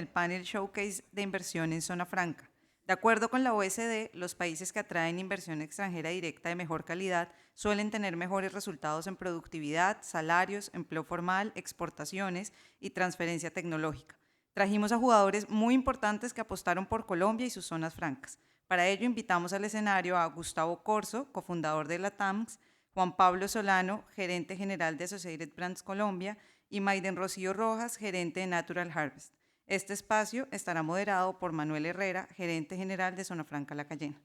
el panel Showcase de inversión en zona franca. De acuerdo con la OSD, los países que atraen inversión extranjera directa de mejor calidad suelen tener mejores resultados en productividad, salarios, empleo formal, exportaciones y transferencia tecnológica. Trajimos a jugadores muy importantes que apostaron por Colombia y sus zonas francas. Para ello invitamos al escenario a Gustavo Corso, cofundador de la TAMS, Juan Pablo Solano, gerente general de Associated Brands Colombia, y Maiden Rocío Rojas, gerente de Natural Harvest. Este espacio estará moderado por Manuel Herrera, gerente general de Zona Franca La Cayena.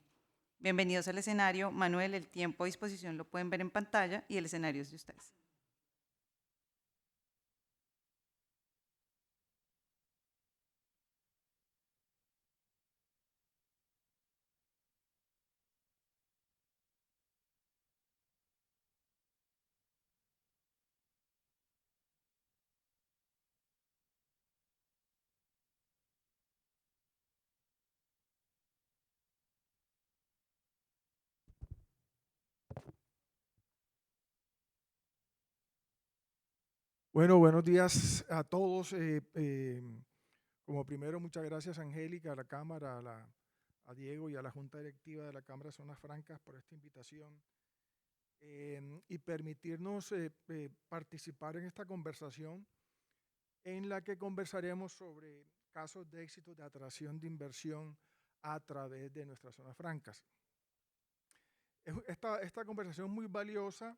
Bienvenidos al escenario. Manuel, el tiempo a disposición lo pueden ver en pantalla y el escenario es de ustedes. Bueno, buenos días a todos. Como primero, muchas gracias, Angélica, a la Cámara, a Diego y a la Junta Directiva de la Cámara de Zonas Francas por esta invitación y permitirnos participar en esta conversación en la que conversaremos sobre casos de éxito de atracción de inversión a través de nuestras zonas francas. Esta conversación es muy valiosa,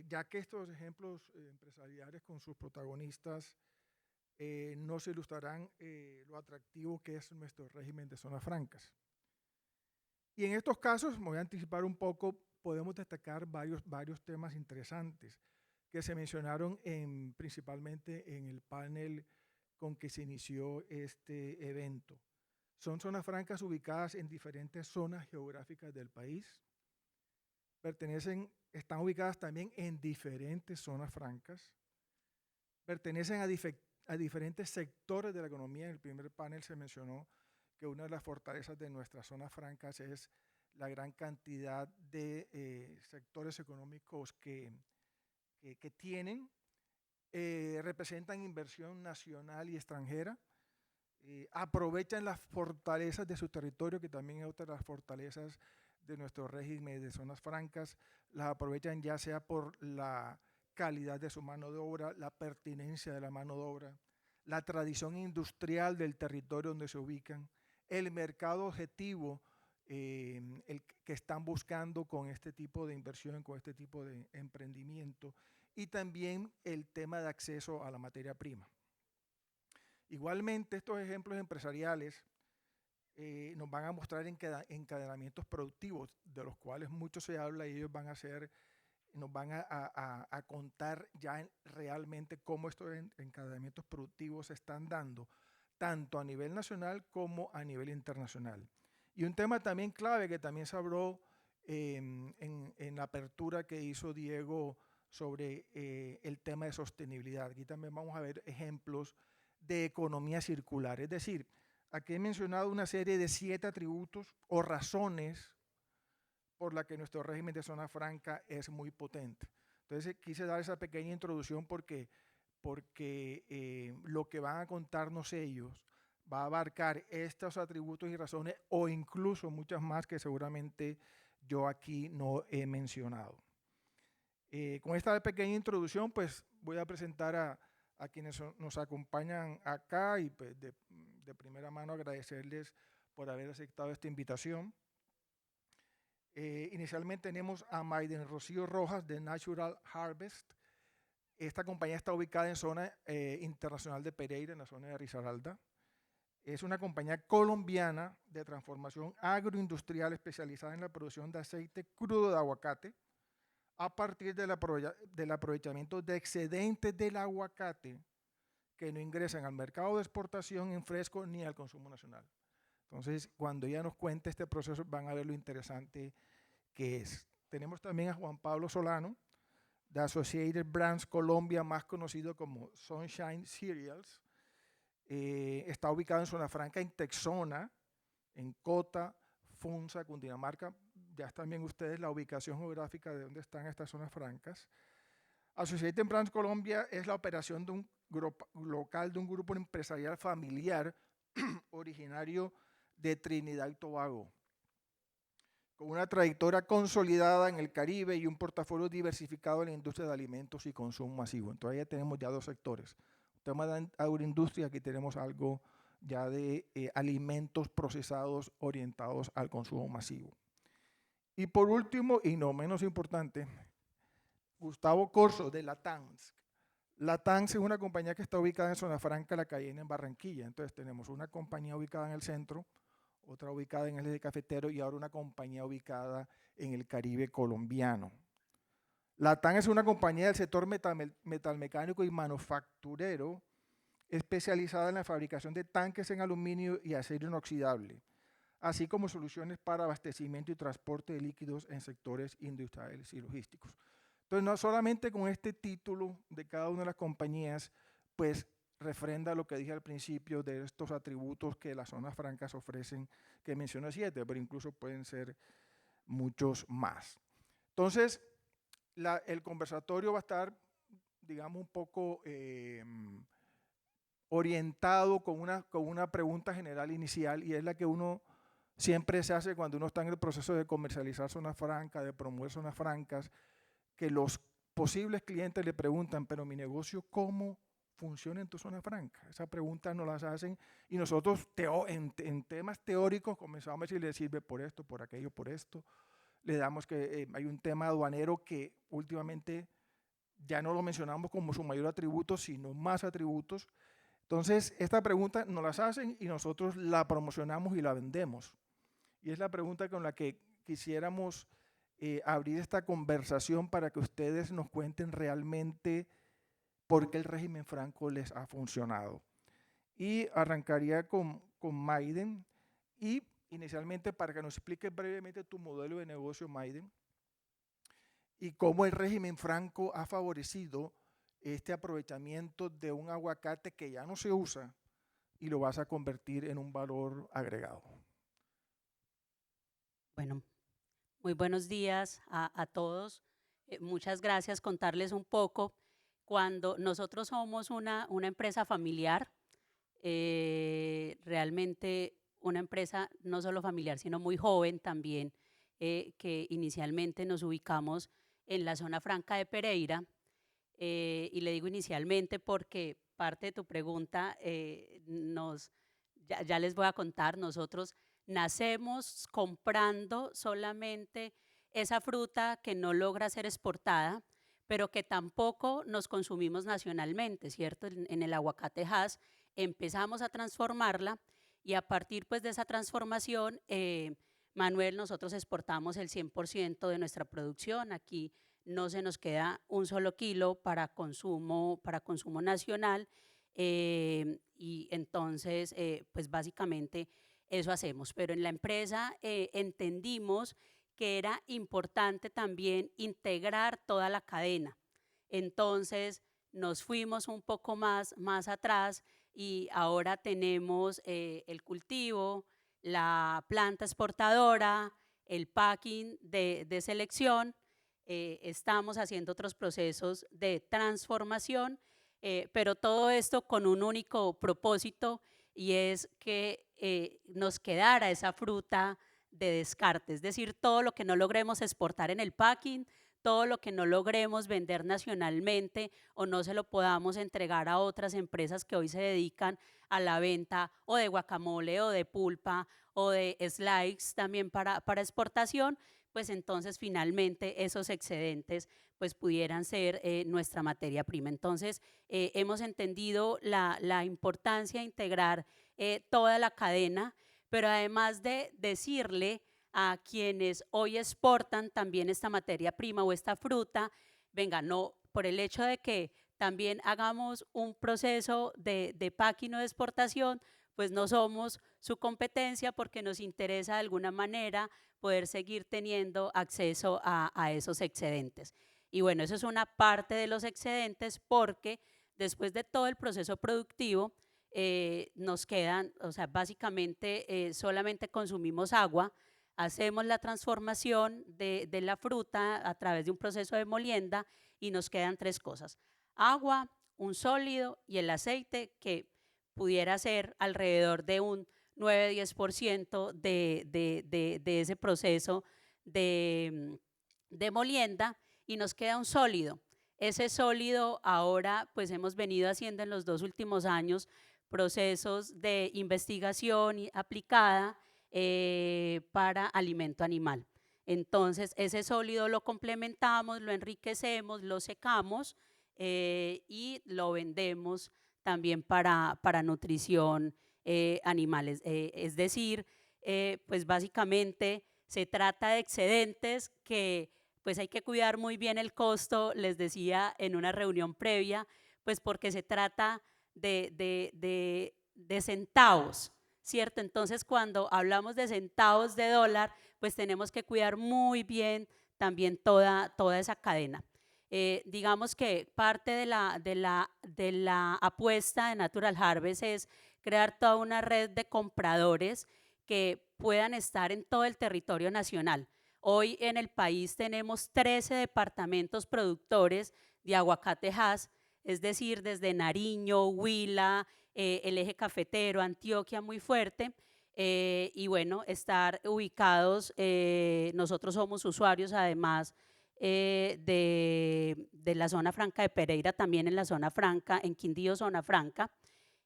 ya que estos ejemplos empresariales con sus protagonistas nos ilustrarán lo atractivo que es nuestro régimen de zonas francas. Y en estos casos, me voy a anticipar un poco, podemos destacar varios temas interesantes que se mencionaron principalmente en el panel con que se inició este evento. Son zonas francas ubicadas en diferentes zonas geográficas del país. Están ubicadas también en diferentes zonas francas. Pertenecen a diferentes sectores de la economía. En el primer panel se mencionó que una de las fortalezas de nuestras zonas francas es la gran cantidad de sectores económicos que tienen, representan inversión nacional y extranjera, aprovechan las fortalezas de su territorio, que también es otra de las fortalezas de nuestro régimen de zonas francas, las aprovechan ya sea por la calidad de su mano de obra, la pertinencia de la mano de obra, la tradición industrial del territorio donde se ubican, el mercado objetivo el que están buscando con este tipo de inversión, con este tipo de emprendimiento, y también el tema de acceso a la materia prima. Igualmente, estos ejemplos empresariales nos van a mostrar encadenamientos productivos, de los cuales mucho se habla, y ellos nos van a contar ya realmente cómo estos encadenamientos productivos se están dando, tanto a nivel nacional como a nivel internacional. Y un tema también clave que también se habló en la apertura que hizo Diego sobre el tema de sostenibilidad. Aquí también vamos a ver ejemplos de economía circular. Es decir, aquí he mencionado una serie de 7 atributos o razones por la que nuestro régimen de zona franca es muy potente. Entonces quise dar esa pequeña introducción porque lo que van a contarnos ellos va a abarcar estos atributos y razones o incluso muchas más que seguramente yo aquí no he mencionado. Con esta pequeña introducción, pues voy a presentar a quienes nos acompañan acá y pues de primera mano agradecerles por haber aceptado esta invitación. Inicialmente tenemos a Maiden Rocío Rojas de Natural Harvest. Esta compañía está ubicada en zona internacional de Pereira, en la zona de Risaralda. Es una compañía colombiana de transformación agroindustrial especializada en la producción de aceite crudo de aguacate a partir del aprovechamiento de excedentes del aguacate que no ingresan al mercado de exportación en fresco ni al consumo nacional. Entonces, cuando ella nos cuente este proceso, van a ver lo interesante que es. Tenemos también a Juan Pablo Solano, de Associated Brands Colombia, más conocido como Sunshine Cereals. Está ubicado en Zona Franca, en Texona, en Cota, Funza, Cundinamarca. Ya están bien ustedes la ubicación geográfica de dónde están estas zonas francas. Associated Brands Colombia es la operación local de un grupo empresarial familiar originario de Trinidad y Tobago, con una trayectoria consolidada en el Caribe y un portafolio diversificado en la industria de alimentos y consumo masivo. Entonces ya tenemos ya dos sectores. Tema de agroindustria, aquí tenemos algo ya de alimentos procesados orientados al consumo masivo. Y por último, y no menos importante, Gustavo Corso de Latanz. Latanz es una compañía que está ubicada en Zona Franca, La Cayena, en Barranquilla. Entonces tenemos una compañía ubicada en el centro, otra ubicada en el eje cafetero y ahora una compañía ubicada en el Caribe colombiano. Latanz es una compañía del sector metalmecánico y manufacturero especializada en la fabricación de tanques en aluminio y acero inoxidable, así como soluciones para abastecimiento y transporte de líquidos en sectores industriales y logísticos. Entonces, no solamente con este título de cada una de las compañías, pues refrenda lo que dije al principio de estos atributos que las zonas francas ofrecen, que mencioné 7, pero incluso pueden ser muchos más. Entonces, el conversatorio va a estar, digamos, un poco orientado con una pregunta general inicial, y es la que uno siempre se hace cuando uno está en el proceso de comercializar zonas francas, de promover zonas francas, que los posibles clientes le preguntan, pero mi negocio, ¿cómo funciona en tu zona franca? Esa pregunta nos las hacen y nosotros en temas teóricos comenzamos a decir, le sirve por esto, por aquello, por esto. Le damos que hay un tema aduanero que últimamente ya no lo mencionamos como su mayor atributo, sino más atributos. Entonces, esta pregunta nos las hacen y nosotros la promocionamos y la vendemos. Y es la pregunta con la que quisiéramos abrir esta conversación para que ustedes nos cuenten realmente por qué el régimen franco les ha funcionado. Y arrancaría con Maiden, y inicialmente para que nos expliques brevemente tu modelo de negocio, Maiden, y cómo el régimen franco ha favorecido este aprovechamiento de un aguacate que ya no se usa y lo vas a convertir en un valor agregado. Bueno, muy buenos días a todos. Muchas gracias. Contarles un poco. Cuando nosotros somos una empresa familiar, realmente una empresa no solo familiar, sino muy joven también, que inicialmente nos ubicamos en la zona franca de Pereira. Y le digo inicialmente porque parte de tu pregunta ya les voy a contar. Nosotros nacemos comprando solamente esa fruta que no logra ser exportada, pero que tampoco nos consumimos nacionalmente, ¿cierto? En el aguacate Hass empezamos a transformarla, y a partir pues de esa transformación, Manuel, nosotros exportamos el 100% de nuestra producción. Aquí no se nos queda un solo kilo para consumo nacional, y entonces pues básicamente eso hacemos. Pero en la empresa entendimos que era importante también integrar toda la cadena. Entonces nos fuimos un poco más atrás y ahora tenemos el cultivo, la planta exportadora, el packing de selección. Estamos haciendo otros procesos de transformación, pero todo esto con un único propósito, y es que nos quedara esa fruta de descarte, es decir, todo lo que no logremos exportar en el packing, todo lo que no logremos vender nacionalmente o no se lo podamos entregar a otras empresas que hoy se dedican a la venta o de guacamole o de pulpa o de slices también para exportación, pues entonces finalmente esos excedentes pues pudieran ser nuestra materia prima. Entonces hemos entendido la importancia de integrar toda la cadena, pero además de decirle a quienes hoy exportan también esta materia prima o esta fruta, venga, no, por el hecho de que también hagamos un proceso de packing o de exportación, pues no somos su competencia, porque nos interesa de alguna manera poder seguir teniendo acceso a esos excedentes. Y bueno, eso es una parte de los excedentes, porque después de todo el proceso productivo nos quedan, o sea, básicamente solamente consumimos agua, hacemos la transformación de la fruta a través de un proceso de molienda y nos quedan 3 cosas: agua, un sólido y el aceite que pudiera ser alrededor de un 9-10% de ese proceso de molienda, y nos queda un sólido. Ese sólido ahora pues hemos venido haciendo en los 2 últimos años procesos de investigación aplicada para alimento animal. Entonces ese sólido lo complementamos, lo enriquecemos, lo secamos y lo vendemos también para nutrición animales. Es decir, pues básicamente se trata de excedentes que pues hay que cuidar muy bien el costo, les decía en una reunión previa, pues porque se trata de centavos, ¿cierto? Entonces cuando hablamos de centavos de dólar, pues tenemos que cuidar muy bien también toda esa cadena. Digamos que parte de la apuesta de Natural Harvest es crear toda una red de compradores que puedan estar en todo el territorio nacional. Hoy en el país tenemos 13 departamentos productores de aguacate Hass, es decir, desde Nariño, Huila, el eje cafetero, Antioquia muy fuerte, y bueno, estar ubicados, nosotros somos usuarios además de la zona franca de Pereira, también en la zona franca, en Quindío, zona franca,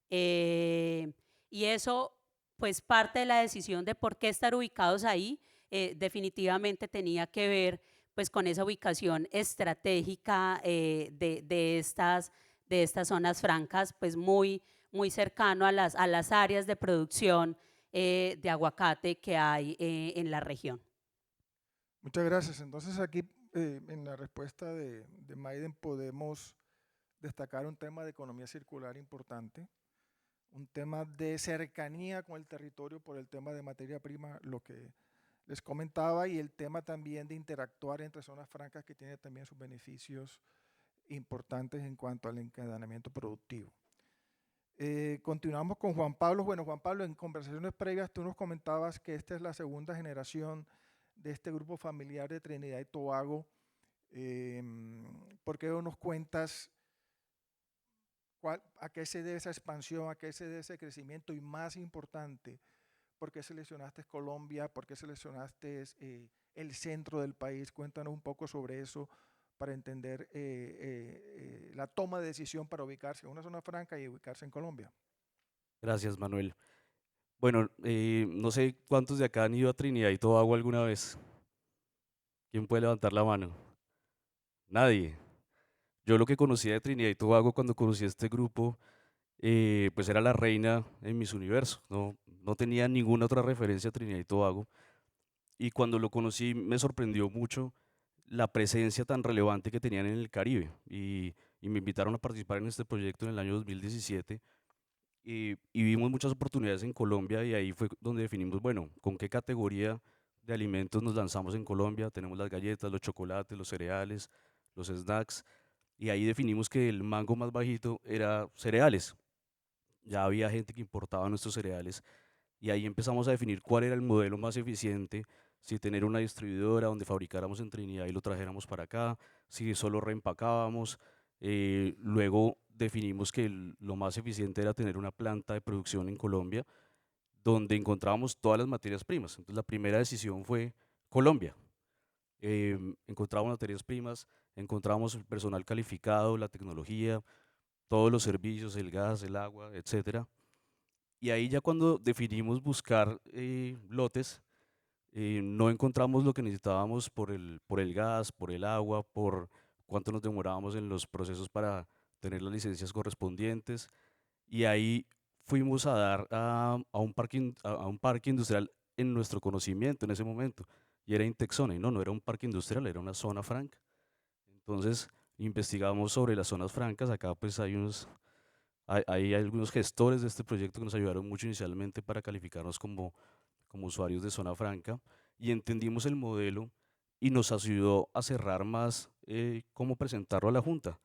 y eso pues parte de la decisión de por qué estar ubicados ahí, definitivamente tenía que ver pues con esa ubicación estratégica de estas zonas francas, pues muy cercano a las áreas de producción de aguacate que hay en la región. Muchas gracias. Entonces aquí en la respuesta de Maiden podemos destacar un tema de economía circular importante, un tema de cercanía con el territorio por el tema de materia prima, lo que les comentaba, y el tema también de interactuar entre zonas francas, que tiene también sus beneficios importantes en cuanto al encadenamiento productivo. Continuamos con Juan Pablo. Bueno, Juan Pablo, en conversaciones previas tú nos comentabas que esta es la segunda generación de este grupo familiar de Trinidad y Tobago. ¿Por qué no nos cuentas a qué se debe esa expansión, a qué se debe ese crecimiento? Y más importante, ¿por qué seleccionaste Colombia? ¿Por qué seleccionaste el centro del país? Cuéntanos un poco sobre eso para entender la toma de decisión para ubicarse en una zona franca y ubicarse en Colombia. Gracias, Manuel. Bueno, no sé cuántos de acá han ido a Trinidad y Tobago alguna vez. ¿Quién puede levantar la mano? Nadie. Yo lo que conocía de Trinidad y Tobago cuando conocí a este grupo, pues era la reina en mis universos. No tenía ninguna otra referencia a Trinidad y Tobago. Y cuando lo conocí me sorprendió mucho la presencia tan relevante que tenían en el Caribe. Y me invitaron a participar en este proyecto en el año 2017. Y vimos muchas oportunidades en Colombia y ahí fue donde definimos, bueno, con qué categoría de alimentos nos lanzamos en Colombia. Tenemos las galletas, los chocolates, los cereales, los snacks, y ahí definimos que el mango más bajito era cereales. Ya había gente que importaba nuestros cereales y ahí empezamos a definir cuál era el modelo más eficiente, si tener una distribuidora donde fabricáramos en Trinidad y lo trajéramos para acá, si solo reempacábamos. Luego definimos que lo más eficiente era tener una planta de producción en Colombia donde encontrábamos todas las materias primas. Entonces la primera decisión fue Colombia. Encontrábamos materias primas, encontrábamos el personal calificado, la tecnología, todos los servicios, el gas, el agua, etcétera. Y ahí ya cuando definimos buscar lotes, no encontramos lo que necesitábamos por el gas, por el agua, por cuánto nos demorábamos en los procesos para tener las licencias correspondientes. Y ahí fuimos a dar a un parque industrial en nuestro conocimiento en ese momento. Y era Intexzona, y no era un parque industrial, era una zona franca. Entonces investigamos sobre las zonas francas. Acá pues hay algunos gestores de este proyecto que nos ayudaron mucho inicialmente para calificarnos como usuarios de zona franca, y entendimos el modelo y nos ayudó a cerrar más cómo presentarlo a la Junta.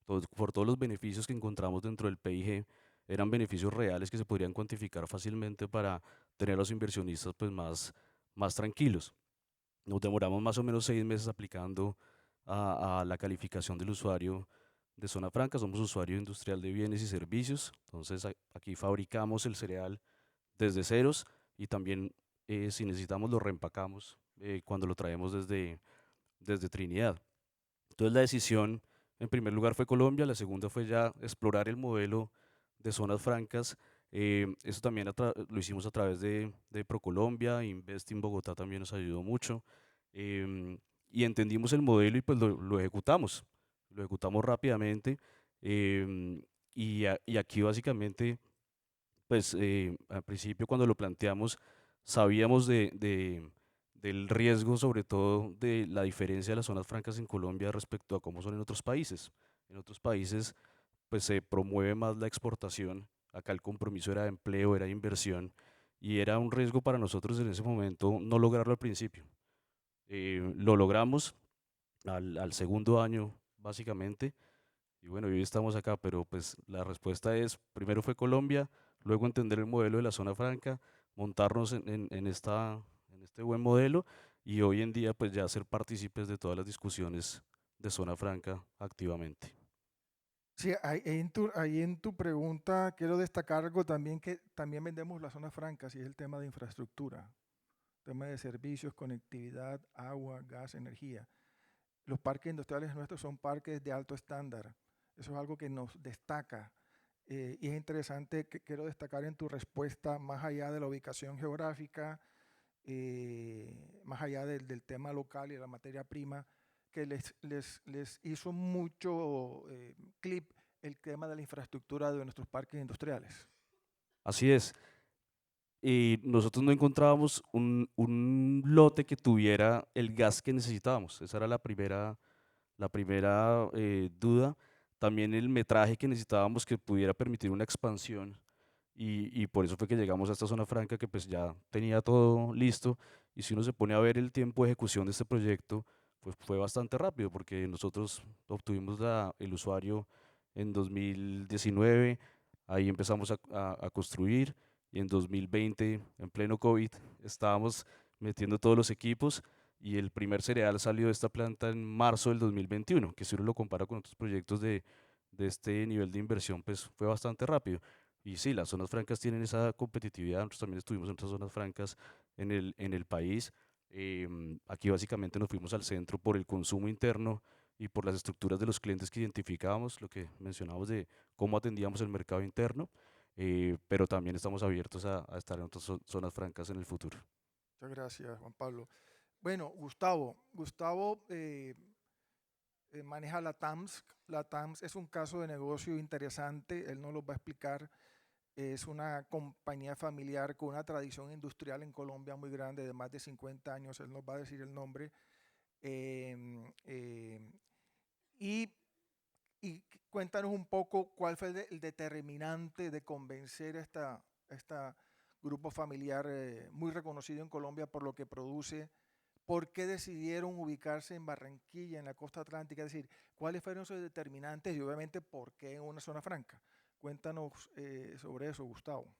Por todos los beneficios que encontramos dentro del PIG, eran beneficios reales que se podrían cuantificar fácilmente para tener a los inversionistas pues más tranquilos. Nos demoramos más o menos 6 meses aplicando a la calificación del usuario de Zona Franca, somos usuario industrial de bienes y servicios, entonces aquí fabricamos el cereal desde ceros y también si necesitamos lo reempacamos cuando lo traemos desde Trinidad. Entonces la decisión en primer lugar fue Colombia, la segunda fue ya explorar el modelo de zonas francas. Eso también lo hicimos a través de ProColombia, Invest in Bogotá también nos ayudó mucho. Y entendimos el modelo y pues lo ejecutamos rápidamente. Y aquí básicamente, pues al principio cuando lo planteamos, sabíamos del riesgo, sobre todo de la diferencia de las zonas francas en Colombia respecto a cómo son en otros países. En otros países, pues se promueve más la exportación. Acá el compromiso era de empleo, era de inversión, y era un riesgo para nosotros en ese momento no lograrlo al principio. Lo logramos al segundo año, básicamente, y bueno, hoy estamos acá, pero pues la respuesta es, primero fue Colombia, luego entender el modelo de la zona franca, montarnos en este buen modelo y hoy en día pues ya ser partícipes de todas las discusiones de zona franca activamente. Sí, ahí en tu pregunta quiero destacar algo también, que también vendemos las zonas francas, y es el tema de infraestructura, tema de servicios, conectividad, agua, gas, energía. Los parques industriales nuestros son parques de alto estándar. Eso es algo que nos destaca. Y es interesante, que quiero destacar en tu respuesta, más allá de la ubicación geográfica, más allá del tema local y de la materia prima, que les hizo mucho clip el tema de la infraestructura de nuestros parques industriales. Así es. Y nosotros no encontrábamos un lote que tuviera el gas que necesitábamos. Esa era la primera duda. También el metraje que necesitábamos que pudiera permitir una expansión y por eso fue que llegamos a esta zona franca que pues ya tenía todo listo y si uno se pone a ver el tiempo de ejecución de este proyecto, pues fue bastante rápido porque nosotros obtuvimos el usuario en 2019, ahí empezamos a construir y en 2020, en pleno COVID, estábamos metiendo todos los equipos y el primer cereal salió de esta planta en marzo del 2021, que si uno lo compara con otros proyectos de este nivel de inversión, pues fue bastante rápido. Y sí, las zonas francas tienen esa competitividad, nosotros también estuvimos en otras zonas francas en el país. Aquí básicamente nos fuimos al centro por el consumo interno y por las estructuras de los clientes que identificábamos, lo que mencionábamos de cómo atendíamos el mercado interno, pero también estamos abiertos a estar en otras zonas francas en el futuro. Muchas gracias, Juan Pablo. Bueno, Gustavo maneja la TAMS. La TAMS es un caso de negocio interesante, él nos lo va a explicar. Es una compañía familiar con una tradición industrial en Colombia muy grande, de más de 50 años, él nos va a decir el nombre. Em, em, y, y cuéntanos un poco cuál fue el determinante de convencer a esta grupo familiar muy reconocido en Colombia por lo que produce. ¿Por qué decidieron ubicarse en Barranquilla, en la costa atlántica? Es decir, ¿cuáles fueron esos determinantes y obviamente por qué en una zona franca? Cuéntanos sobre eso, Gustavo.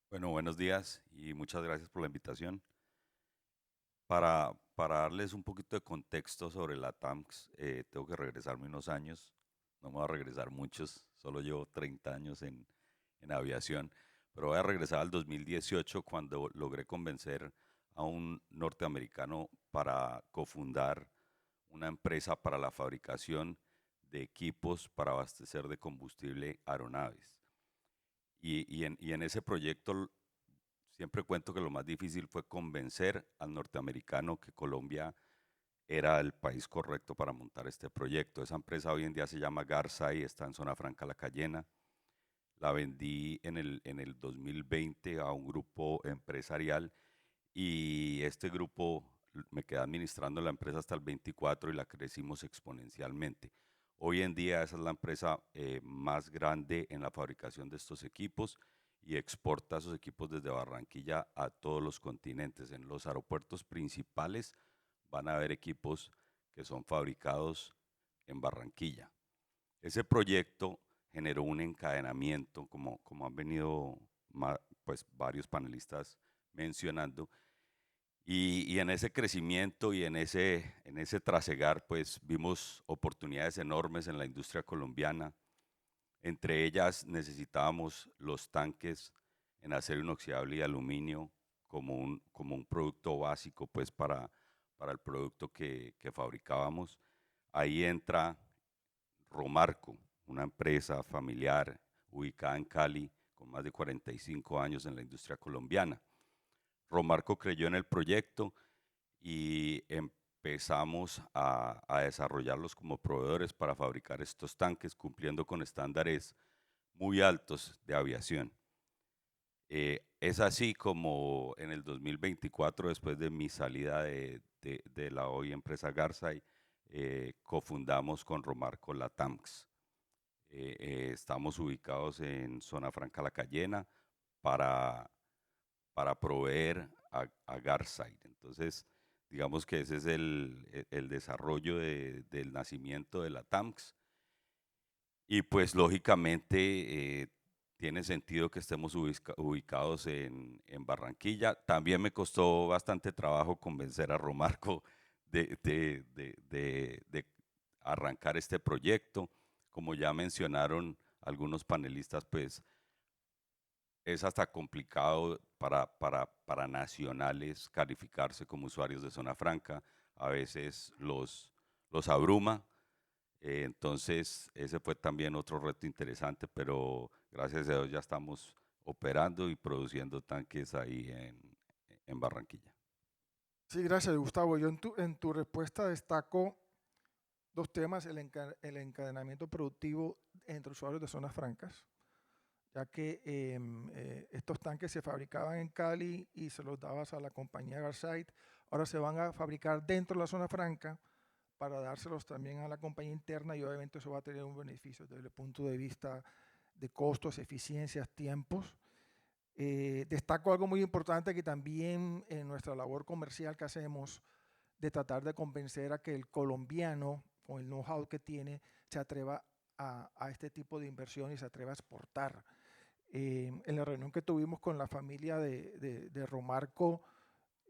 Bueno, buenos días y muchas gracias por la invitación. Para darles un poquito de contexto sobre la TAMX, tengo que regresarme unos años, no me voy a regresar muchos, solo llevo 30 años en aviación, pero voy a regresar al 2018 cuando logré convencer a un norteamericano para cofundar una empresa para la fabricación de equipos para abastecer de combustible aeronaves. Y en ese proyecto siempre cuento que lo más difícil fue convencer al norteamericano que Colombia era el país correcto para montar este proyecto. Esa empresa hoy en día se llama Garzai, está en Zona Franca La Cayena. La vendí en el 2020 a un grupo empresarial y este grupo me quedé administrando la empresa hasta el 24 y la crecimos exponencialmente. Hoy en día esa es la empresa más grande en la fabricación de estos equipos y exporta esos equipos desde Barranquilla a todos los continentes. En los aeropuertos principales van a haber equipos que son fabricados en Barranquilla. Ese proyecto generó un encadenamiento, como han venido pues, varios panelistas mencionando, Y en ese crecimiento y en ese trasegar, pues vimos oportunidades enormes en la industria colombiana. Entre ellas necesitábamos los tanques en acero inoxidable y aluminio como un producto básico pues para el producto que fabricábamos. Ahí entra Romarco, una empresa familiar ubicada en Cali con más de 45 años en la industria colombiana. Romarco creyó en el proyecto y empezamos a desarrollarlos como proveedores para fabricar estos tanques, cumpliendo con estándares muy altos de aviación. Es así como en el 2024, después de mi salida de la hoy empresa Garzai, cofundamos con Romarco la TAMX. Estamos ubicados en Zona Franca La Cayena para proveer a Garzai. Entonces, digamos que ese es el desarrollo del nacimiento de la TAMX. Y pues lógicamente tiene sentido que estemos ubicados en Barranquilla. También me costó bastante trabajo convencer a Romarco de arrancar este proyecto. Como ya mencionaron algunos panelistas, pues es hasta complicado para nacionales calificarse como usuarios de zona franca. A veces los abruma. Entonces, ese fue también otro reto interesante, pero gracias a Dios ya estamos operando y produciendo tanques ahí en Barranquilla. Sí, gracias, Gustavo. Yo en tu respuesta destaco dos temas: el encadenamiento productivo entre usuarios de zonas francas, ya que estos tanques se fabricaban en Cali y se los dabas a la compañía Garzai. Ahora se van a fabricar dentro de la zona franca para dárselos también a la compañía interna, y obviamente eso va a tener un beneficio desde el punto de vista de costos, eficiencias, tiempos. Destaco algo muy importante, que también en nuestra labor comercial que hacemos, de tratar de convencer a que el colombiano, con el know-how que tiene, se atreva a este tipo de inversión y se atreva a exportar. En la reunión que tuvimos con la familia de Romarco,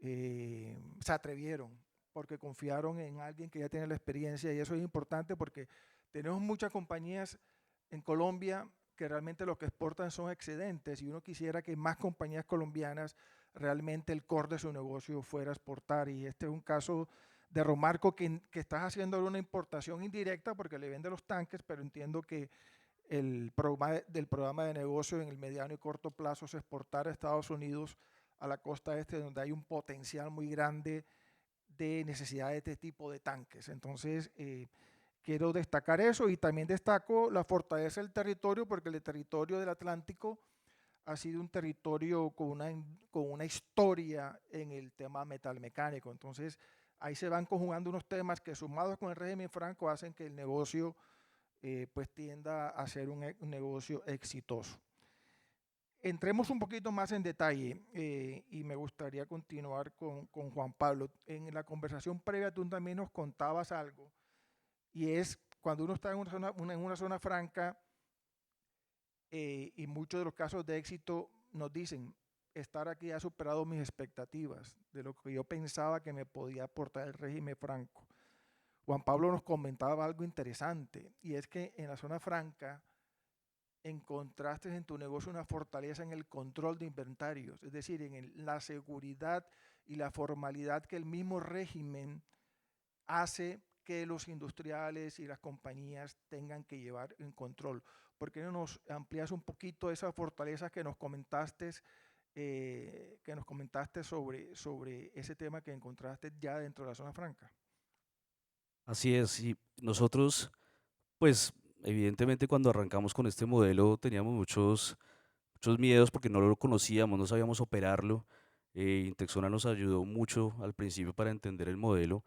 se atrevieron porque confiaron en alguien que ya tiene la experiencia, y eso es importante porque tenemos muchas compañías en Colombia que realmente lo que exportan son excedentes, y uno quisiera que más compañías colombianas realmente el core de su negocio fuera exportar, y este es un caso de Romarco que estás haciendo una importación indirecta porque le vende los tanques, pero entiendo que el programa de negocio en el mediano y corto plazo es exportar a Estados Unidos, a la costa este, donde hay un potencial muy grande de necesidad de este tipo de tanques. Entonces, quiero destacar eso, y también destaco la fortaleza del territorio, porque el territorio del Atlántico ha sido un territorio con una historia en el tema metalmecánico. Entonces, ahí se van conjugando unos temas que, sumados con el régimen franco, hacen que el negocio pues tienda a ser un negocio exitoso. Entremos un poquito más en detalle, y me gustaría continuar con Juan Pablo. En la conversación previa tú también nos contabas algo, y es cuando uno está en una zona franca, y muchos de los casos de éxito nos dicen: estar aquí ha superado mis expectativas de lo que yo pensaba que me podía aportar el régimen franco. Juan Pablo nos comentaba algo interesante, y es que en la zona franca encontraste en tu negocio una fortaleza en el control de inventarios, es decir, en la seguridad y la formalidad que el mismo régimen hace que los industriales y las compañías tengan que llevar en control. ¿Por qué no nos amplías un poquito esa fortaleza que nos comentaste, sobre ese tema que encontraste ya dentro de la zona franca? Así es, y nosotros, pues evidentemente cuando arrancamos con este modelo teníamos muchos miedos porque no lo conocíamos, no sabíamos operarlo. Intexona nos ayudó mucho al principio para entender el modelo,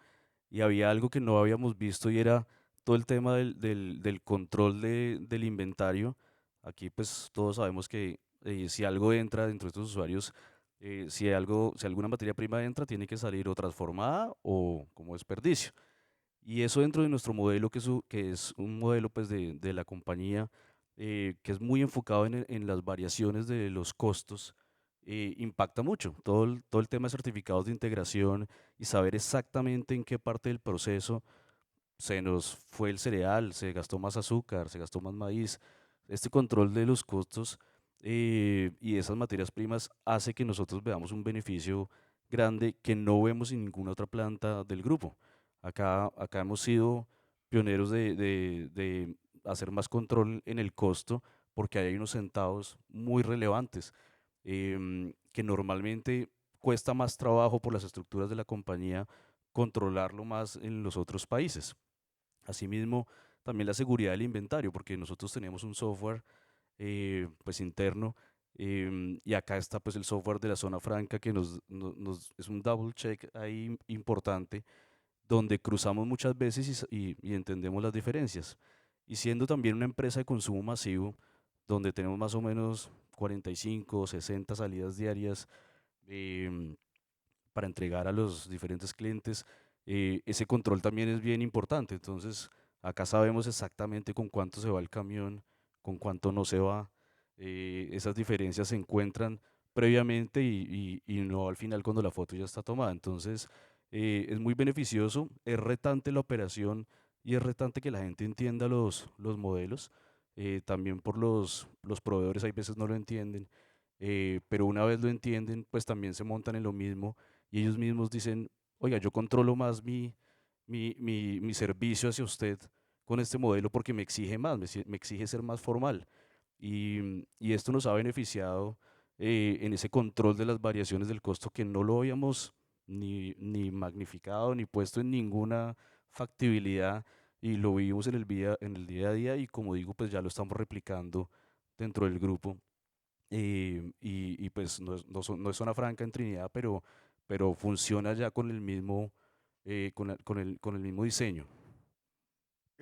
y había algo que no habíamos visto, y era todo el tema del control del inventario. Aquí pues todos sabemos que si algo entra dentro de estos usuarios, si alguna materia prima entra, tiene que salir o transformada o como desperdicio. Y eso dentro de nuestro modelo, que es un modelo pues de la compañía, que es muy enfocado en las variaciones de los costos, impacta mucho. Todo el tema de certificados de integración y saber exactamente en qué parte del proceso se nos fue el cereal, se gastó más azúcar, se gastó más maíz. Este control de los costos y esas materias primas hace que nosotros veamos un beneficio grande que no vemos en ninguna otra planta del grupo. Acá hemos sido pioneros de hacer más control en el costo porque hay unos centavos muy relevantes que normalmente cuesta más trabajo por las estructuras de la compañía controlarlo más en los otros países. Asimismo, también la seguridad del inventario, porque nosotros tenemos un software pues interno y acá está pues el software de la zona franca que es un double check ahí importante donde cruzamos muchas veces y entendemos las diferencias. Y siendo también una empresa de consumo masivo, donde tenemos más o menos 45 o 60 salidas diarias em, para entregar a los diferentes clientes, ese control también es bien importante. Entonces, acá sabemos exactamente con cuánto se va el camión, con cuánto no se va. Esas diferencias se encuentran previamente y no al final cuando la foto ya está tomada. Entonces, es muy beneficioso, es retante la operación y es retante que la gente entienda los modelos. También por los proveedores hay veces no lo entienden, pero una vez lo entienden, pues también se montan en lo mismo y ellos mismos dicen, oiga, yo controlo más mi servicio hacia usted con este modelo porque me exige más, me exige ser más formal. Y esto nos ha beneficiado en ese control de las variaciones del costo que no lo habíamos ni magnificado ni puesto en ninguna factibilidad y lo vivimos en el día a día y como digo, pues ya lo estamos replicando dentro del grupo y pues no es zona franca en Trinidad, pero funciona ya con el mismo, con el mismo diseño.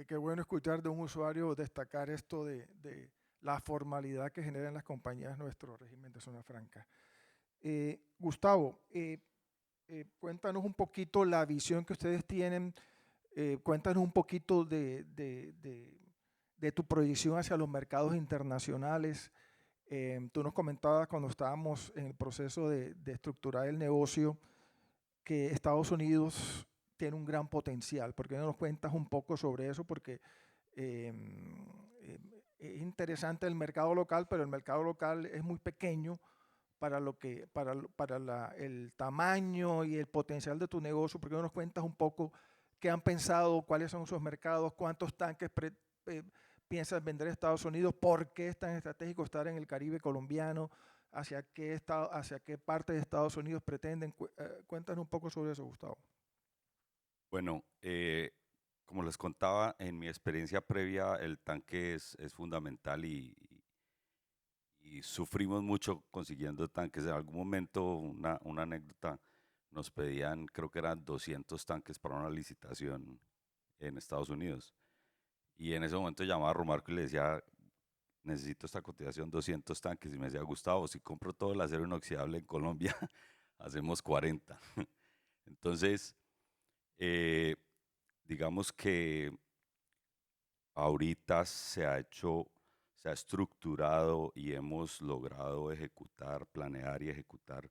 Qué bueno escuchar de un usuario destacar esto de la formalidad que generan las compañías nuestro régimen de zona franca. Gustavo, cuéntanos un poquito la visión que ustedes tienen, cuéntanos un poquito de tu proyección hacia los mercados internacionales. Tú nos comentabas cuando estábamos en el proceso de estructurar el negocio que Estados Unidos tiene un gran potencial. ¿Por qué no nos cuentas un poco sobre eso? Porque es interesante el mercado local, pero el mercado local es muy pequeño para el tamaño y el potencial de tu negocio. ¿Por qué no nos cuentas un poco qué han pensado, cuáles son sus mercados, cuántos tanques piensas vender a Estados Unidos, por qué es tan estratégico estar en el Caribe colombiano, hacia qué parte de Estados Unidos pretenden? Cuéntanos un poco sobre eso, Gustavo. Bueno, como les contaba, en mi experiencia previa, el tanque es fundamental y sufrimos mucho consiguiendo tanques. En algún momento, una anécdota, nos pedían, creo que eran 200 tanques para una licitación en Estados Unidos. Y en ese momento llamaba a Romarco y le decía, necesito esta cotización, 200 tanques. Y me decía, Gustavo, si compro todo el acero inoxidable en Colombia, hacemos 40. Entonces, eh, digamos que ahorita se ha estructurado y hemos logrado ejecutar, planear y ejecutar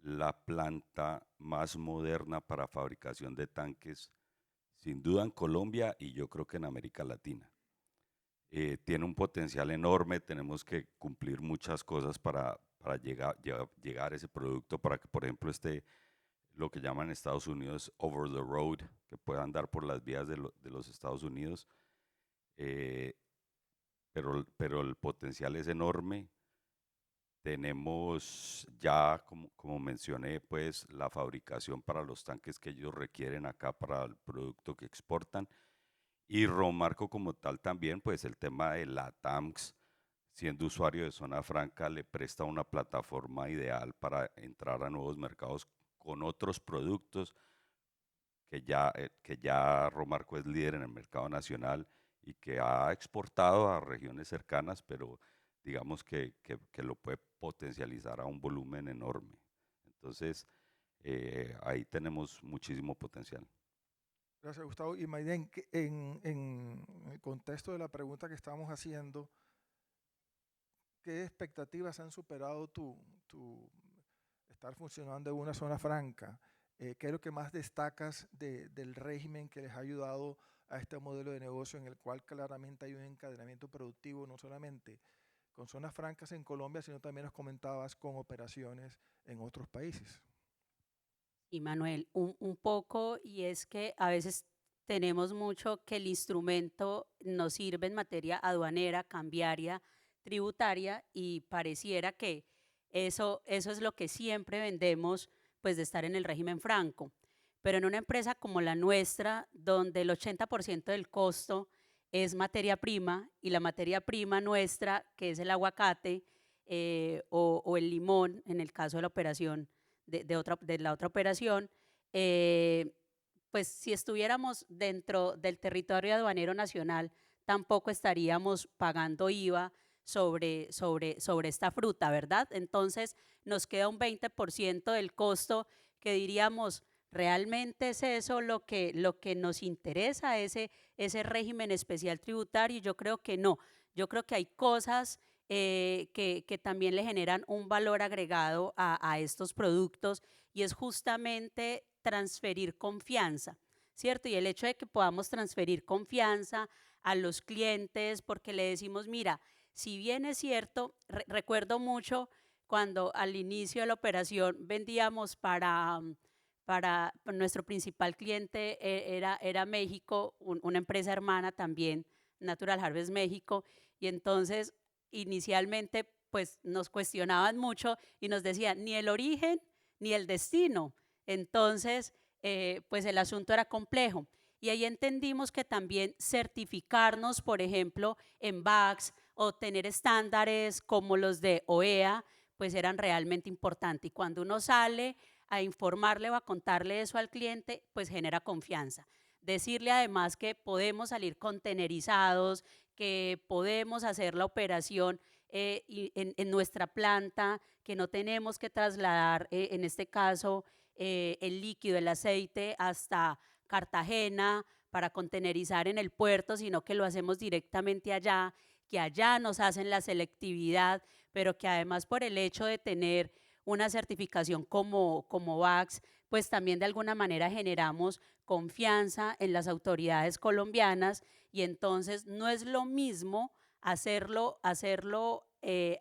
la planta más moderna para fabricación de tanques, sin duda en Colombia y yo creo que en América Latina. Tiene un potencial enorme, tenemos que cumplir muchas cosas para llegar a ese producto, para que, por ejemplo, esté lo que llaman en Estados Unidos over the road, que pueda andar por las vías de los Estados Unidos. Eh, pero el potencial es enorme. Tenemos ya, como mencioné, pues la fabricación para los tanques que ellos requieren acá para el producto que exportan. Y Romarco como tal también, pues el tema de la TAMX, siendo usuario de Zona Franca, le presta una plataforma ideal para entrar a nuevos mercados con otros productos que ya Romarco es líder en el mercado nacional y que ha exportado a regiones cercanas, pero digamos que lo puede potencializar a un volumen enorme. Entonces, ahí tenemos muchísimo potencial. Gracias, Gustavo. Y Maiden, en el contexto de la pregunta que estamos haciendo, ¿qué expectativas han superado tu estar funcionando en una zona franca? ¿Qué es lo que más destacas del régimen que les ha ayudado a este modelo de negocio en el cual claramente hay un encadenamiento productivo, no solamente con zonas francas en Colombia, sino también nos comentabas con operaciones en otros países? Y Manuel, un poco, y es que a veces tenemos mucho que el instrumento nos sirve en materia aduanera, cambiaria, tributaria, y pareciera que eso es lo que siempre vendemos, pues de estar en el régimen franco. Pero en una empresa como la nuestra, donde el 80% del costo es materia prima, y la materia prima nuestra, que es el aguacate o el limón, en el caso de la operación de la otra operación, pues si estuviéramos dentro del territorio aduanero nacional, tampoco estaríamos pagando IVA sobre esta fruta, ¿verdad? Entonces nos queda un 20% del costo que diríamos, ¿realmente es eso lo que nos interesa, ese régimen especial tributario? Yo creo que no. Yo creo que hay cosas que también le generan un valor agregado a estos productos, y es justamente transferir confianza, ¿cierto? Y el hecho de que podamos transferir confianza a los clientes, porque le decimos, mira, si bien es cierto, recuerdo mucho cuando al inicio de la operación vendíamos para nuestro principal cliente era México, una empresa hermana también, Natural Harvest México, y entonces inicialmente pues nos cuestionaban mucho y nos decían ni el origen ni el destino. Entonces, pues el asunto era complejo. Y ahí entendimos que también certificarnos, por ejemplo, en BACS o tener estándares como los de OEA, pues eran realmente importantes. Y cuando uno sale a informarle o a contarle eso al cliente, pues genera confianza. Decirle además que podemos salir contenerizados, que podemos hacer la operación en nuestra planta, que no tenemos que trasladar, en este caso, el líquido, el aceite, hasta Cartagena para contenerizar en el puerto, sino que lo hacemos directamente allá, que allá nos hacen la selectividad, pero que además por el hecho de tener una certificación como VAX, pues también de alguna manera generamos confianza en las autoridades colombianas, y entonces no es lo mismo hacerlo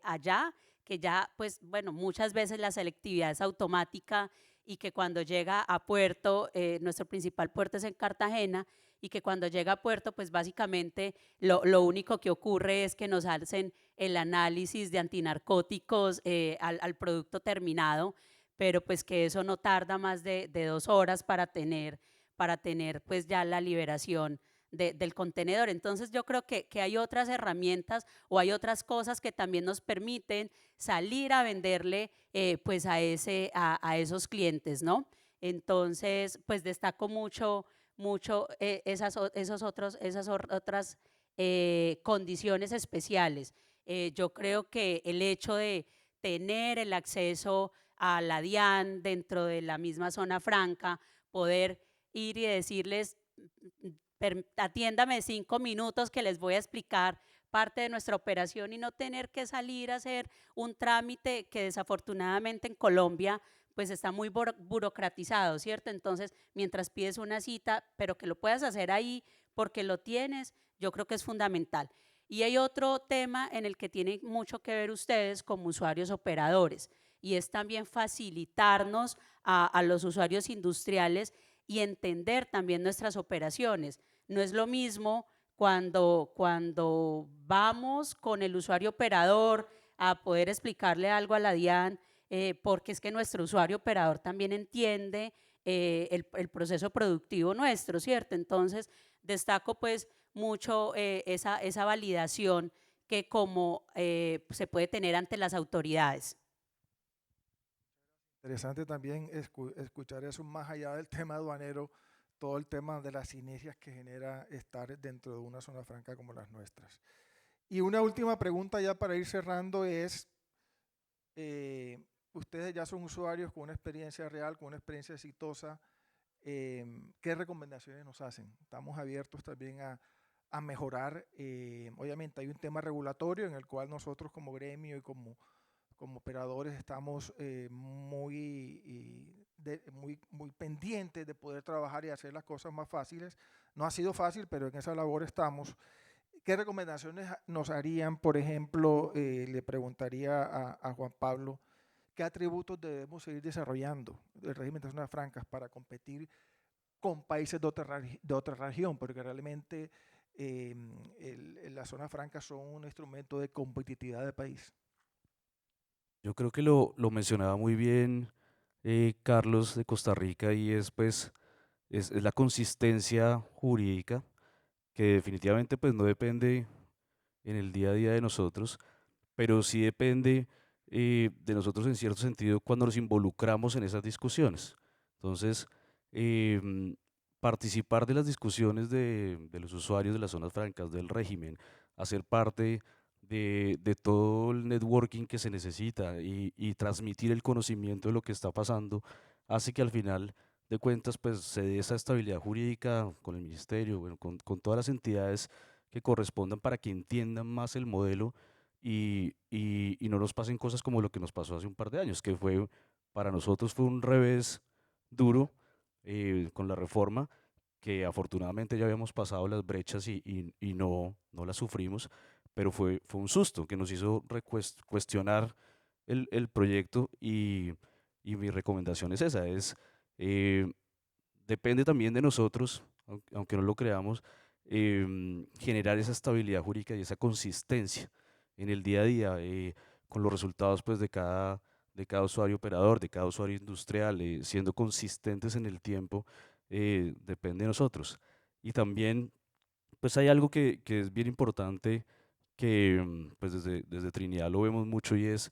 allá, que ya, pues bueno, muchas veces la selectividad es automática y que cuando llega a puerto, nuestro principal puerto es en Cartagena, y que cuando llega a puerto, pues básicamente lo único que ocurre es que nos hacen el análisis de antinarcóticos al producto terminado, pero pues que eso no tarda más de 2 horas para tener pues ya la liberación del contenedor. Entonces yo creo que hay otras herramientas o hay otras cosas que también nos permiten salir a venderle pues a esos clientes, ¿no? Entonces pues destaco mucho esas otras condiciones especiales. Yo creo que el hecho de tener el acceso a la DIAN dentro de la misma zona franca, poder ir y decirles, atiéndame 5 minutos que les voy a explicar parte de nuestra operación, y no tener que salir a hacer un trámite que desafortunadamente en Colombia pues está muy burocratizado, ¿cierto? Entonces, mientras pides una cita, pero que lo puedas hacer ahí porque lo tienes, yo creo que es fundamental. Y hay otro tema en el que tienen mucho que ver ustedes como usuarios operadores, y es también facilitarnos a los usuarios industriales y entender también nuestras operaciones. No es lo mismo cuando vamos con el usuario operador a poder explicarle algo a la DIAN, porque es que nuestro usuario operador también entiende el proceso productivo nuestro, ¿cierto? Entonces, destaco pues mucho esa validación que como se puede tener ante las autoridades. Interesante también escuchar eso más allá del tema aduanero, todo el tema de las sinergias que genera estar dentro de una zona franca como las nuestras. Y una última pregunta ya para ir cerrando es, ustedes ya son usuarios con una experiencia real, con una experiencia exitosa, ¿qué recomendaciones nos hacen? Estamos abiertos también a a mejorar. Obviamente hay un tema regulatorio en el cual nosotros como gremio y como operadores estamos muy pendientes de poder trabajar y hacer las cosas más fáciles. No ha sido fácil, pero en esa labor estamos. ¿Qué recomendaciones nos harían? Por ejemplo, le preguntaría a Juan Pablo, ¿qué atributos debemos seguir desarrollando del régimen de zonas francas para competir con países de otra región? Porque realmente las zonas francas son un instrumento de competitividad del país. Yo creo que lo mencionaba muy bien Carlos de Costa Rica y es pues es la consistencia jurídica que definitivamente pues no depende en el día a día de nosotros, pero sí depende de nosotros en cierto sentido cuando nos involucramos en esas discusiones. Entonces, participar de las discusiones de los usuarios de las zonas francas del régimen, hacer parte de todo el networking que se necesita y transmitir el conocimiento de lo que está pasando, hace que al final de cuentas pues se dé esa estabilidad jurídica con el ministerio, bueno, con todas las entidades que correspondan para que entiendan más el modelo y no nos pasen cosas como lo que nos pasó hace un par de años, que fue para nosotros fue un revés duro con la reforma, que afortunadamente ya habíamos pasado las brechas y no las sufrimos, pero fue un susto que nos hizo cuestionar el proyecto y mi recomendación es esa, eh, depende también de nosotros, aunque no lo creamos, generar esa estabilidad jurídica y esa consistencia en el día a día con los resultados pues, de cada usuario operador, de cada usuario industrial, siendo consistentes en el tiempo, depende de nosotros. Y también pues hay algo que es bien importante que pues desde Trinidad lo vemos mucho y es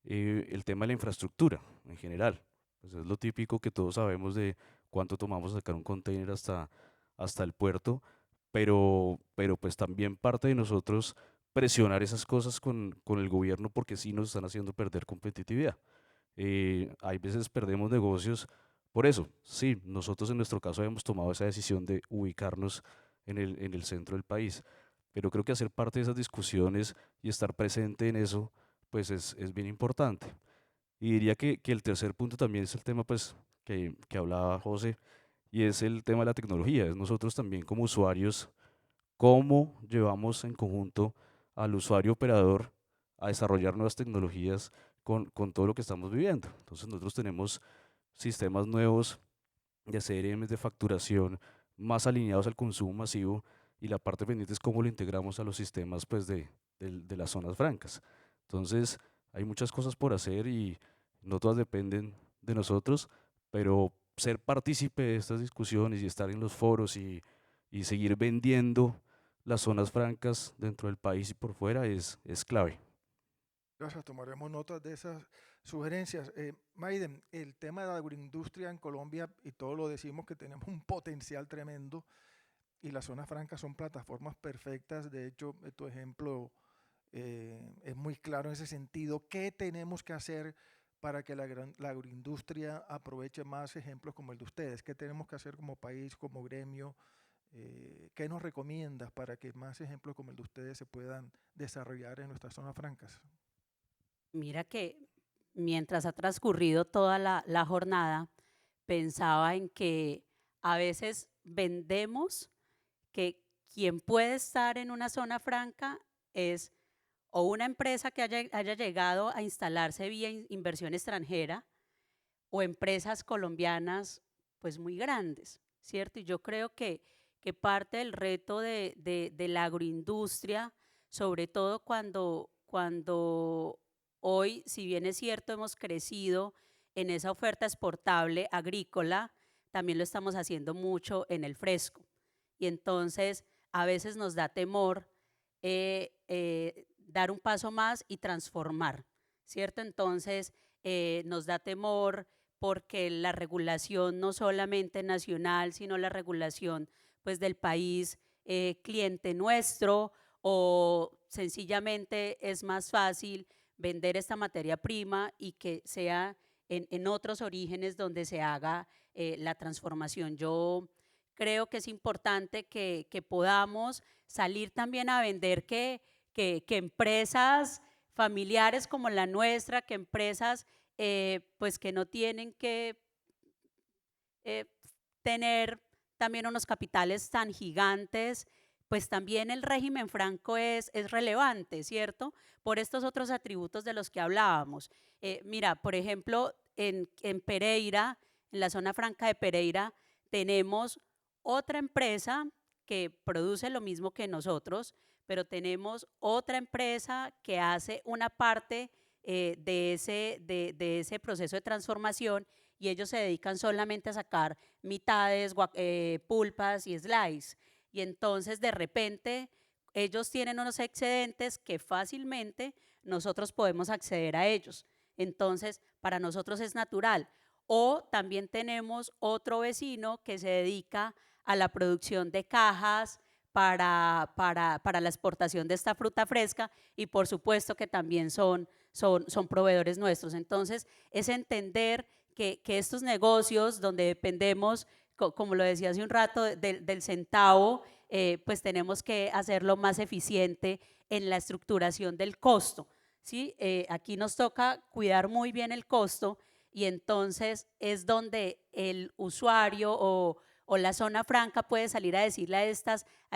el tema de la infraestructura en general. Pues es lo típico que todos sabemos de cuánto tomamos sacar un container hasta el puerto, pero pues también parte de nosotros presionar esas cosas con el gobierno porque sí nos están haciendo perder competitividad. Hay veces perdemos negocios por eso. Sí, nosotros en nuestro caso hemos tomado esa decisión de ubicarnos en el centro del país, pero creo que hacer parte de esas discusiones y estar presente en eso, pues es bien importante. Y diría que el tercer punto también es el tema pues, que hablaba José, y es el tema de la tecnología. Es nosotros también como usuarios, cómo llevamos en conjunto al usuario operador a desarrollar nuevas tecnologías con todo lo que estamos viviendo. Entonces nosotros tenemos sistemas nuevos de CRM de facturación más alineados al consumo masivo y la parte pendiente es cómo lo integramos a los sistemas pues, de las zonas francas. Entonces hay muchas cosas por hacer y no todas dependen de nosotros, pero ser partícipe de estas discusiones y estar en los foros y seguir vendiendo las zonas francas dentro del país y por fuera es clave. Gracias, tomaremos notas de esas sugerencias. Maiden, el tema de la agroindustria en Colombia, y todo lo decimos que tenemos un potencial tremendo, y las zonas francas son plataformas perfectas. De hecho, tu ejemplo es muy claro en ese sentido. ¿Qué tenemos que hacer para que la agroindustria aproveche más ejemplos como el de ustedes? ¿Qué tenemos que hacer como país, como gremio? ¿Qué nos recomiendas para que más ejemplos como el de ustedes se puedan desarrollar en nuestras zonas francas? Mira que mientras ha transcurrido toda la jornada, pensaba en que a veces vendemos que quien puede estar en una zona franca es o una empresa que haya llegado a instalarse vía inversión extranjera o empresas colombianas pues muy grandes, ¿cierto? Y yo creo que parte del reto de la agroindustria, sobre todo cuando hoy, si bien es cierto, hemos crecido en esa oferta exportable agrícola, también lo estamos haciendo mucho en el fresco. Y entonces a veces nos da temor dar un paso más y transformar, ¿cierto? Entonces nos da temor porque la regulación no solamente nacional, sino la regulación pues del país cliente nuestro, o sencillamente es más fácil vender esta materia prima y que sea en otros orígenes donde se haga la transformación. Yo creo que es importante que podamos salir también a vender que empresas familiares como la nuestra, que empresas pues que no tienen que tener también unos capitales tan gigantes, pues también el régimen franco es relevante, ¿cierto? Por estos otros atributos de los que hablábamos. Mira, por ejemplo, en Pereira, en la zona franca de Pereira, tenemos otra empresa que produce lo mismo que nosotros, pero tenemos otra empresa que hace una parte de ese proceso de transformación, y ellos se dedican solamente a sacar mitades, pulpas y slice. Y entonces de repente ellos tienen unos excedentes que fácilmente nosotros podemos acceder a ellos. Entonces para nosotros es natural. O también tenemos otro vecino que se dedica a la producción de cajas para la exportación de esta fruta fresca, y por supuesto que también son proveedores nuestros. Entonces es entender que estos negocios donde dependemos, como lo decía hace un rato, del centavo, pues tenemos que hacerlo más eficiente en la estructuración del costo, ¿sí? Aquí nos toca cuidar muy bien el costo, y entonces es donde el usuario o la zona franca puede salir a decirle a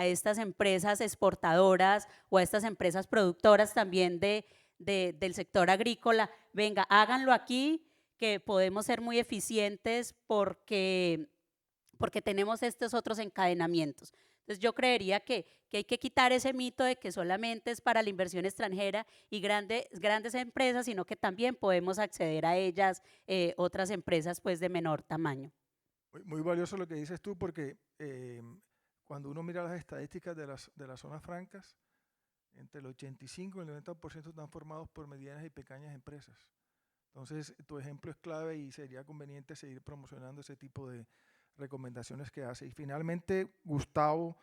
estas empresas exportadoras o a estas empresas productoras también del sector agrícola: venga, háganlo aquí, que podemos ser muy eficientes porque tenemos estos otros encadenamientos. Entonces yo creería que hay que quitar ese mito de que solamente es para la inversión extranjera y grandes empresas, sino que también podemos acceder a ellas, otras empresas pues de menor tamaño. Muy valioso lo que dices tú, porque cuando uno mira las estadísticas de las zonas francas, entre el 85 y el 90% están formados por medianas y pequeñas empresas. Entonces, tu ejemplo es clave y sería conveniente seguir promocionando ese tipo de recomendaciones que hace. Y finalmente, Gustavo,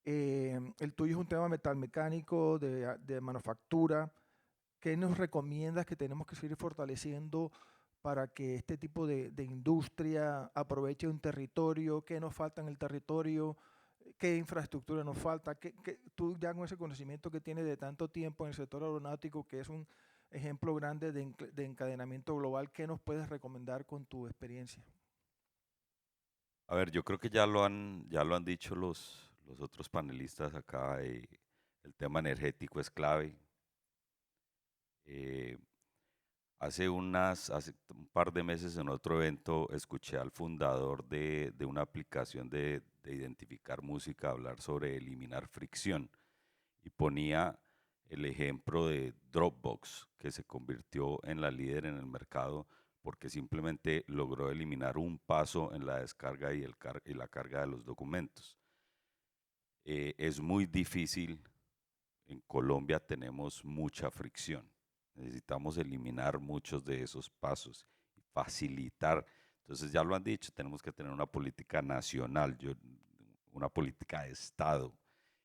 el tuyo es un tema metalmecánico, de manufactura. ¿Qué nos recomiendas que tenemos que seguir fortaleciendo para que este tipo de industria aproveche un territorio? ¿Qué nos falta en el territorio? ¿Qué infraestructura nos falta? Tú ya con ese conocimiento que tienes de tanto tiempo en el sector aeronáutico, que es un ejemplo grande de encadenamiento global, ¿qué nos puedes recomendar con tu experiencia? A ver, yo creo que ya lo han dicho los otros panelistas acá. El tema energético es clave. Eh, hace un par de meses en otro evento escuché al fundador de una aplicación de identificar música hablar sobre eliminar fricción, y ponía el ejemplo de Dropbox, que se convirtió en la líder en el mercado porque simplemente logró eliminar un paso en la descarga y la carga de los documentos. Es muy difícil. En Colombia tenemos mucha fricción. Necesitamos eliminar muchos de esos pasos y facilitar. Entonces ya lo han dicho, tenemos que tener una política nacional, una política de Estado,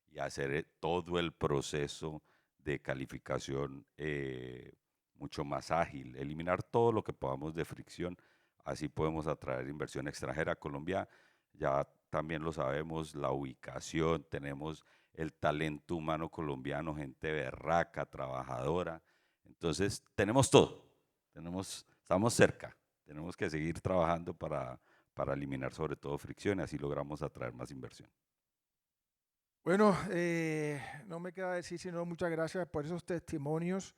y hacer todo el proceso de calificación mucho más ágil, eliminar todo lo que podamos de fricción. Así podemos atraer inversión extranjera a Colombia. Ya también lo sabemos, la ubicación, tenemos el talento humano colombiano, gente berraca, trabajadora. Entonces, tenemos todo, estamos cerca, tenemos que seguir trabajando para eliminar sobre todo fricción, y así logramos atraer más inversión. Bueno, no me queda decir sino muchas gracias por esos testimonios.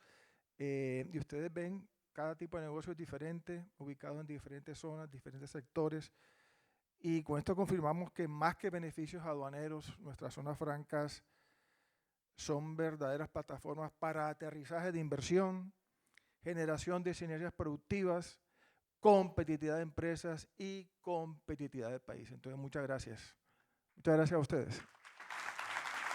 Y ustedes ven, cada tipo de negocio es diferente, ubicado en diferentes zonas, diferentes sectores. Y con esto confirmamos que más que beneficios aduaneros, nuestras zonas francas son verdaderas plataformas para aterrizaje de inversión, generación de sinergias productivas, competitividad de empresas y competitividad del país. Entonces, muchas gracias. Muchas gracias a ustedes.